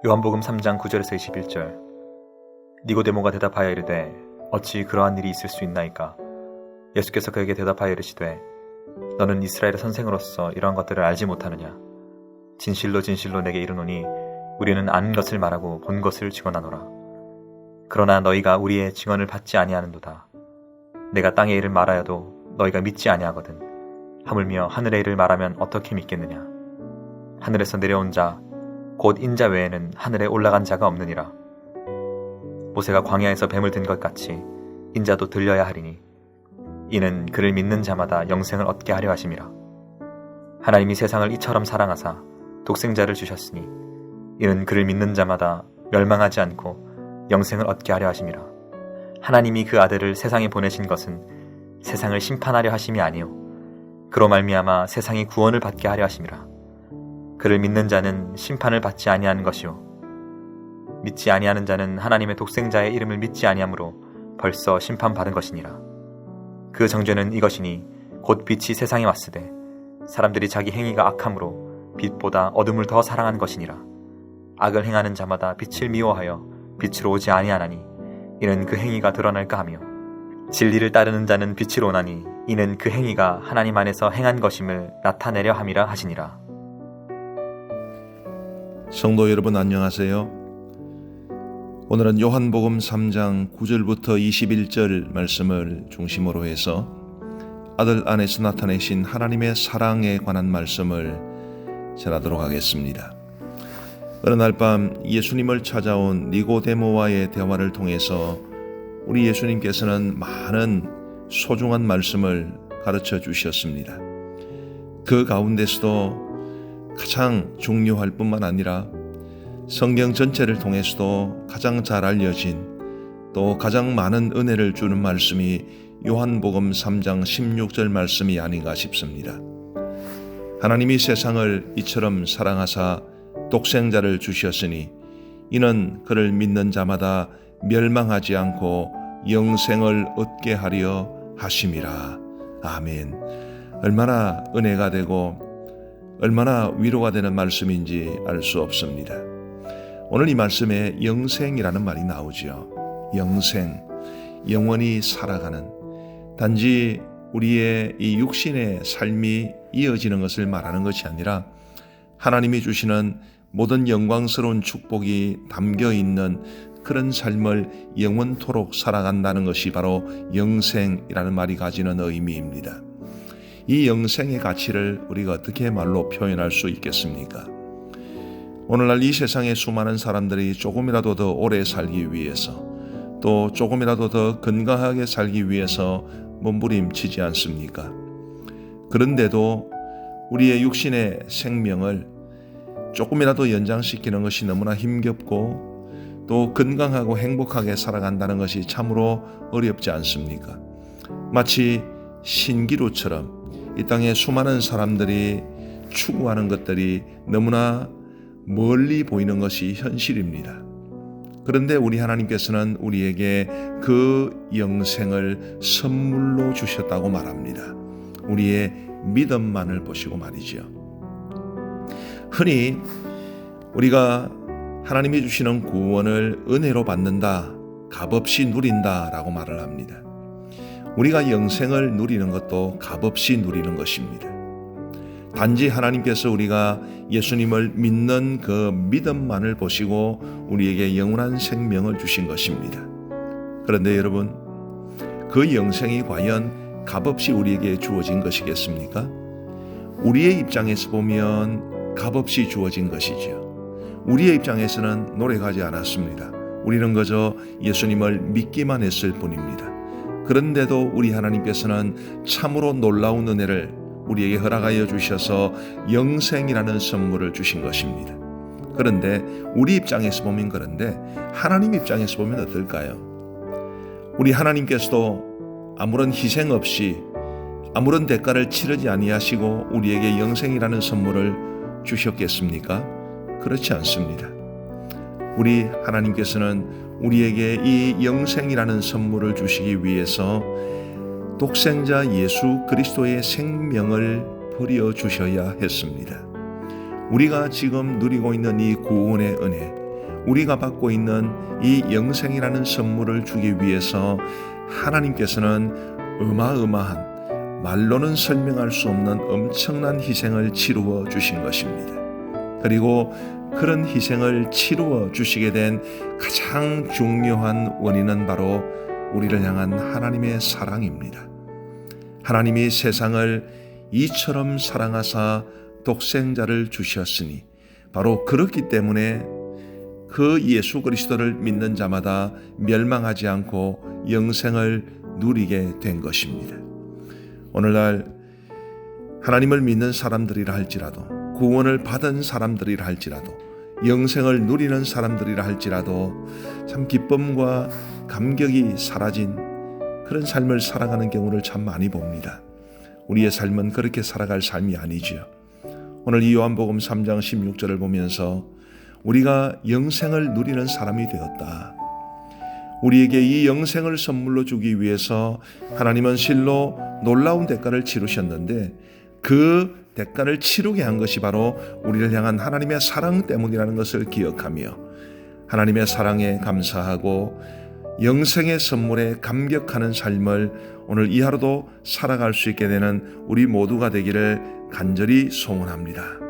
요한복음 3장 9절에서 21절. 니고데모가 대답하여 이르되 어찌 그러한 일이 있을 수 있나이까? 예수께서 그에게 대답하여 이르시되 너는 이스라엘의 선생으로서 이러한 것들을 알지 못하느냐? 진실로 진실로 내게 이르노니 우리는 아는 것을 말하고 본 것을 증언하노라. 그러나 너희가 우리의 증언을 받지 아니하는도다. 내가 땅의 일을 말하여도 너희가 믿지 아니하거든. 하물며 하늘의 일을 말하면 어떻게 믿겠느냐? 하늘에서 내려온 자 곧 인자 외에는 하늘에 올라간 자가 없느니라. 모세가 광야에서 뱀을 든 것 같이 인자도 들려야 하리니 이는 그를 믿는 자마다 영생을 얻게 하려 하심이라. 하나님이 세상을 이처럼 사랑하사 독생자를 주셨으니 이는 그를 믿는 자마다 멸망하지 않고 영생을 얻게 하려 하심이라. 하나님이 그 아들을 세상에 보내신 것은 세상을 심판하려 하심이 아니요 그로 말미암아 세상이 구원을 받게 하려 하심이라. 그를 믿는 자는 심판을 받지 아니하는 것이요 믿지 아니하는 자는 하나님의 독생자의 이름을 믿지 아니하므로 벌써 심판받은 것이니라. 그 정죄는 이것이니 곧 빛이 세상에 왔으되 사람들이 자기 행위가 악함으로 빛보다 어둠을 더 사랑한 것이니라. 악을 행하는 자마다 빛을 미워하여 빛으로 오지 아니하나니 이는 그 행위가 드러날까 하며 진리를 따르는 자는 빛을 오나니 이는 그 행위가 하나님 안에서 행한 것임을 나타내려 함이라 하시니라. 성도 여러분 안녕하세요. 오늘은 요한복음 3장 9절부터 21절 말씀을 중심으로 해서 아들 안에서 나타내신 하나님의 사랑에 관한 말씀을 전하도록 하겠습니다. 어느 날 밤 예수님을 찾아온 니고데모와의 대화를 통해서 우리 예수님께서는 많은 소중한 말씀을 가르쳐 주셨습니다. 그 가운데서도 가장 중요할 뿐만 아니라 성경 전체를 통해서도 가장 잘 알려진 또 가장 많은 은혜를 주는 말씀이 요한복음 3장 16절 말씀이 아닌가 싶습니다. 하나님이 세상을 이처럼 사랑하사 독생자를 주셨으니 이는 그를 믿는 자마다 멸망하지 않고 영생을 얻게 하려 하심이라. 아멘. 얼마나 은혜가 되고 얼마나 위로가 되는 말씀인지 알 수 없습니다. 오늘 이 말씀에 영생이라는 말이 나오죠. 영생, 영원히 살아가는, 단지 우리의 이 육신의 삶이 이어지는 것을 말하는 것이 아니라 하나님이 주시는 모든 영광스러운 축복이 담겨있는 그런 삶을 영원토록 살아간다는 것이 바로 영생이라는 말이 가지는 의미입니다. 이 영생의 가치를 우리가 어떻게 말로 표현할 수 있겠습니까? 오늘날 이 세상의 수많은 사람들이 조금이라도 더 오래 살기 위해서 또 조금이라도 더 건강하게 살기 위해서 몸부림치지 않습니까? 그런데도 우리의 육신의 생명을 조금이라도 연장시키는 것이 너무나 힘겹고 또 건강하고 행복하게 살아간다는 것이 참으로 어렵지 않습니까? 마치 신기루처럼 이 땅에 수많은 사람들이 추구하는 것들이 너무나 멀리 보이는 것이 현실입니다. 그런데 우리 하나님께서는 우리에게 그 영생을 선물로 주셨다고 말합니다. 우리의 믿음만을 보시고 말이죠. 흔히 우리가 하나님이 주시는 구원을 은혜로 받는다, 값없이 누린다 라고 말을 합니다. 우리가 영생을 누리는 것도 값없이 누리는 것입니다. 단지 하나님께서 우리가 예수님을 믿는 그 믿음만을 보시고 우리에게 영원한 생명을 주신 것입니다. 그런데 여러분, 그 영생이 과연 값없이 우리에게 주어진 것이겠습니까? 우리의 입장에서 보면 값없이 주어진 것이죠. 우리의 입장에서는 노력하지 않았습니다. 우리는 그저 예수님을 믿기만 했을 뿐입니다. 그런데도 우리 하나님께서는 참으로 놀라운 은혜를 우리에게 허락하여 주셔서 영생이라는 선물을 주신 것입니다. 그런데 우리 입장에서 보면 그런데 하나님 입장에서 보면 어떨까요? 우리 하나님께서도 아무런 희생 없이 아무런 대가를 치르지 아니하시고 우리에게 영생이라는 선물을 주셨겠습니까? 그렇지 않습니다. 우리 하나님께서는 우리에게 이 영생이라는 선물을 주시기 위해서 독생자 예수 그리스도의 생명을 버려 주셔야 했습니다. 우리가 지금 누리고 있는 이 구원의 은혜, 우리가 받고 있는 이 영생이라는 선물을 주기 위해서 하나님께서는 어마어마한, 말로는 설명할 수 없는 엄청난 희생을 치루어 주신 것입니다. 그리고 그런 희생을 치루어 주시게 된 가장 중요한 원인은 바로 우리를 향한 하나님의 사랑입니다. 하나님이 세상을 이처럼 사랑하사 독생자를 주셨으니 바로 그렇기 때문에 그 예수 그리스도를 믿는 자마다 멸망하지 않고 영생을 누리게 된 것입니다. 오늘날 하나님을 믿는 사람들이라 할지라도, 구원을 받은 사람들이라 할지라도, 영생을 누리는 사람들이라 할지라도 참 기쁨과 감격이 사라진 그런 삶을 살아가는 경우를 참 많이 봅니다. 우리의 삶은 그렇게 살아갈 삶이 아니지요. 오늘 이 요한복음 3장 16절을 보면서 우리가 영생을 누리는 사람이 되었다. 우리에게 이 영생을 선물로 주기 위해서 하나님은 실로 놀라운 대가를 치르셨는데 그 대가를 치르게 한 것이 바로 우리를 향한 하나님의 사랑 때문이라는 것을 기억하며 하나님의 사랑에 감사하고 영생의 선물에 감격하는 삶을 오늘 이 하루도 살아갈 수 있게 되는 우리 모두가 되기를 간절히 소원합니다.